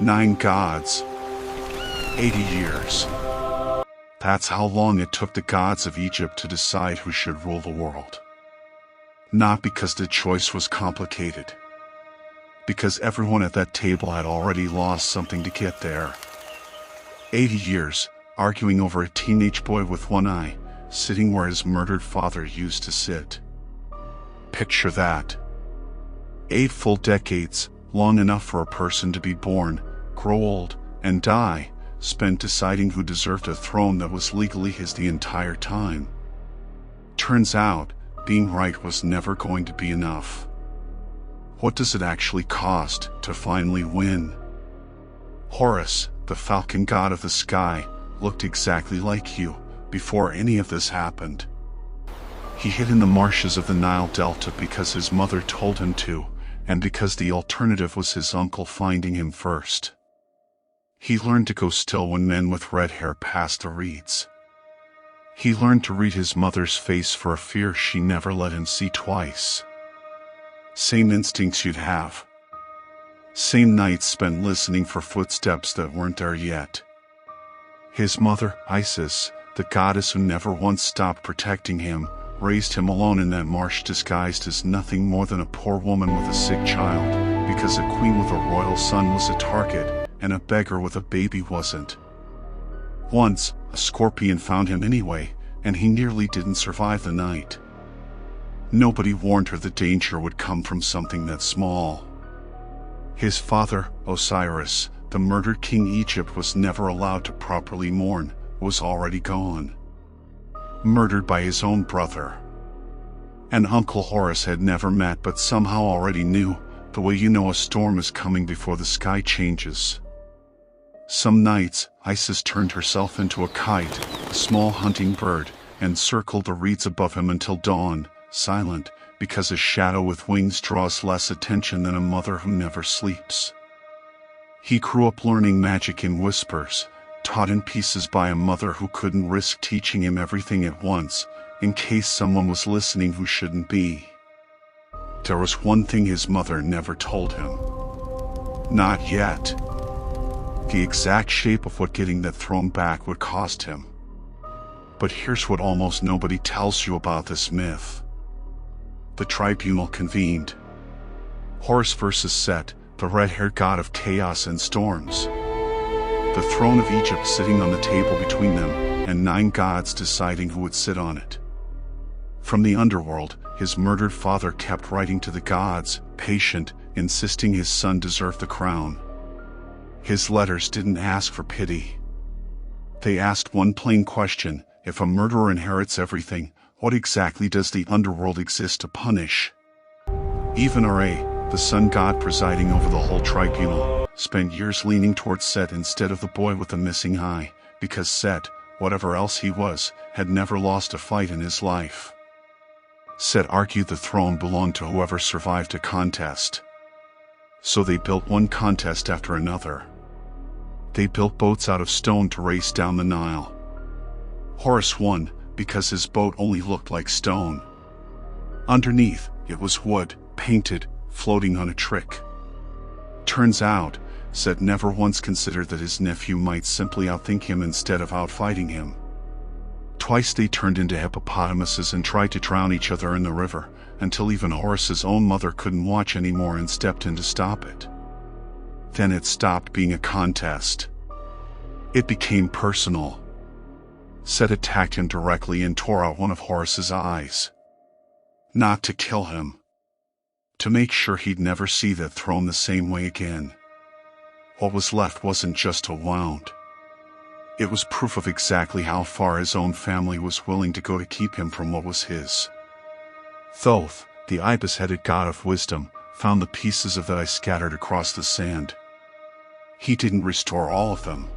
9 gods. 80 years. That's how long it took the gods of Egypt to decide who should rule the world. Not because the choice was complicated. Because everyone at that table had already lost something to get there. 80 years, arguing over a teenage boy with one eye, sitting where his murdered father used to sit. Picture that. 8 full decades, long enough for a person to be born, grow old, and die, spent deciding who deserved a throne that was legally his the entire time. Turns out, being right was never going to be enough. What does it actually cost to finally win? Horus, the falcon god of the sky, looked exactly like you before any of this happened. He hid in the marshes of the Nile Delta because his mother told him to, and because the alternative was his uncle finding him first. He learned to go still when men with red hair passed the reeds. He learned to read his mother's face for a fear she never let him see twice. Same instincts you'd have. Same nights spent listening for footsteps that weren't there yet. His mother, Isis, the goddess who never once stopped protecting him, raised him alone in that marsh disguised as nothing more than a poor woman with a sick child, because a queen with a royal son was a target, and a beggar with a baby wasn't. Once, a scorpion found him anyway, and he nearly didn't survive the night. Nobody warned her the danger would come from something that small. His father, Osiris, the murdered king Egypt was never allowed to properly mourn, was already gone. Murdered by his own brother. And Uncle Horus had never met but somehow already knew, the way you know a storm is coming before the sky changes. Some nights, Isis turned herself into a kite, a small hunting bird, and circled the reeds above him until dawn, silent, because a shadow with wings draws less attention than a mother who never sleeps. He grew up learning magic in whispers, taught in pieces by a mother who couldn't risk teaching him everything at once, in case someone was listening who shouldn't be. There was one thing his mother never told him. Not yet. The exact shape of what getting that throne back would cost him. But here's what almost nobody tells you about this myth. The tribunal convened. Horus versus Set, the red-haired god of chaos and storms. The throne of Egypt sitting on the table between them, and 9 gods deciding who would sit on it. From the underworld, his murdered father kept writing to the gods, patient, insisting his son deserved the crown. His letters didn't ask for pity. They asked one plain question: if a murderer inherits everything, what exactly does the underworld exist to punish? Even Ra, the sun god presiding over the whole tribunal, spent years leaning towards Set instead of the boy with the missing eye, because Set, whatever else he was, had never lost a fight in his life. Set argued the throne belonged to whoever survived a contest. So they built one contest after another. They built boats out of stone to race down the Nile. Horus won, because his boat only looked like stone. Underneath, it was wood, painted, floating on a trick. Turns out, Set never once considered that his nephew might simply outthink him instead of outfighting him. Twice they turned into hippopotamuses and tried to drown each other in the river, until even Horus's own mother couldn't watch anymore and stepped in to stop it. Then it stopped being a contest. It became personal. Set attacked him directly and tore out one of Horus's eyes. Not to kill him. To make sure he'd never see that throne the same way again. What was left wasn't just a wound. It was proof of exactly how far his own family was willing to go to keep him from what was his. Thoth, the ibis-headed god of wisdom, found the pieces of that eye scattered across the sand. He didn't restore all of them.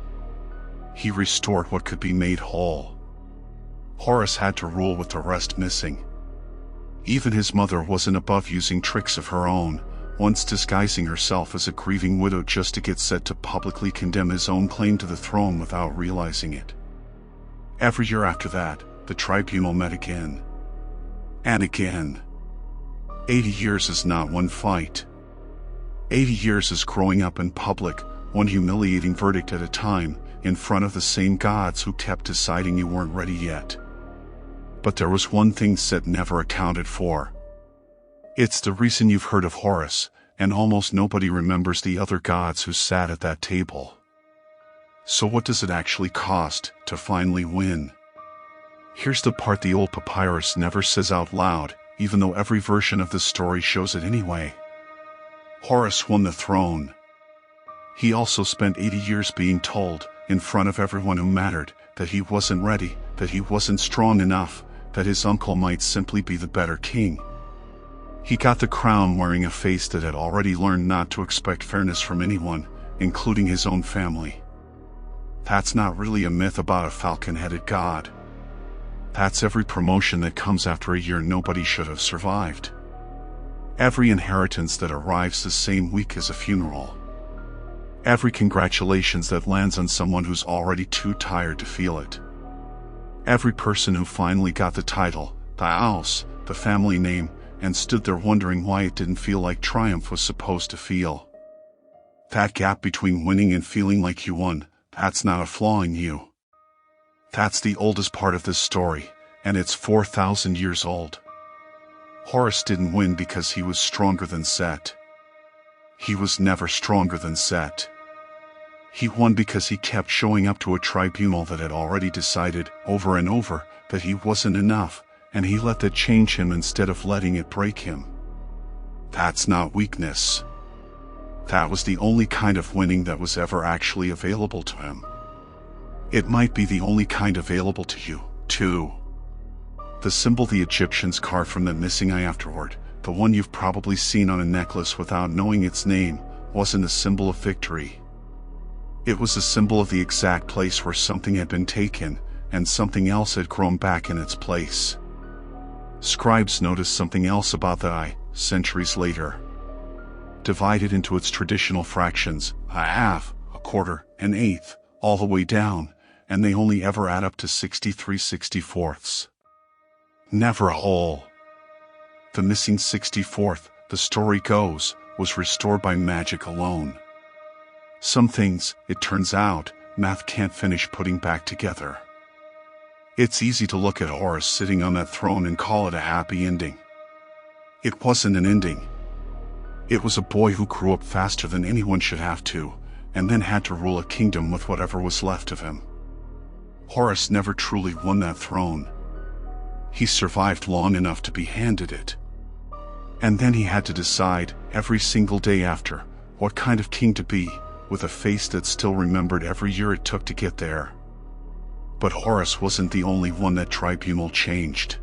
He restored what could be made whole. Horus had to rule with the rest missing. Even his mother wasn't above using tricks of her own, once disguising herself as a grieving widow just to get Set to publicly condemn his own claim to the throne without realizing it. Every year after that, the tribunal met again. And again. 80 years is not one fight. 80 years is growing up in public, one humiliating verdict at a time, in front of the same gods who kept deciding you weren't ready yet. But there was one thing Set never accounted for. It's the reason you've heard of Horus, and almost nobody remembers the other gods who sat at that table. So what does it actually cost to finally win? Here's the part the old papyrus never says out loud, even though every version of the story shows it anyway. Horus won the throne. He also spent 80 years being told, in front of everyone who mattered, that he wasn't ready, that he wasn't strong enough, that his uncle might simply be the better king. He got the crown wearing a face that had already learned not to expect fairness from anyone, including his own family. That's not really a myth about a falcon-headed god. That's every promotion that comes after a year nobody should have survived. Every inheritance that arrives the same week as a funeral. Every congratulations that lands on someone who's already too tired to feel it. Every person who finally got the title, the house, the family name, and stood there wondering why it didn't feel like triumph was supposed to feel. That gap between winning and feeling like you won, that's not a flaw in you. That's the oldest part of this story, and it's 4,000 years old. Horus didn't win because he was stronger than Set. He was never stronger than Set. He won because he kept showing up to a tribunal that had already decided, over and over, that he wasn't enough, and he let that change him instead of letting it break him. That's not weakness. That was the only kind of winning that was ever actually available to him. It might be the only kind available to you, too. The symbol the Egyptians carved from the missing eye afterward, the one you've probably seen on a necklace without knowing its name, wasn't a symbol of victory. It was a symbol of the exact place where something had been taken, and something else had grown back in its place. Scribes noticed something else about the eye, centuries later. Divided into its traditional fractions, a half, a quarter, an eighth, all the way down, and they only ever add up to 63/64ths. Never a whole. The missing 64th, the story goes, was restored by magic alone. Some things, it turns out, math can't finish putting back together. It's easy to look at Horus sitting on that throne and call it a happy ending. It wasn't an ending. It was a boy who grew up faster than anyone should have to, and then had to rule a kingdom with whatever was left of him. Horus never truly won that throne. He survived long enough to be handed it. And then he had to decide, every single day after, what kind of king to be, with a face that still remembered every year it took to get there. But Horus wasn't the only one that tribunal changed.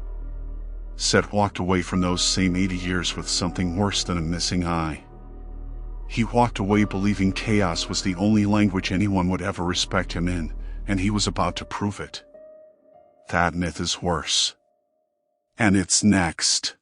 Set walked away from those same 80 years with something worse than a missing eye. He walked away believing chaos was the only language anyone would ever respect him in, and he was about to prove it. That myth is worse. And it's next.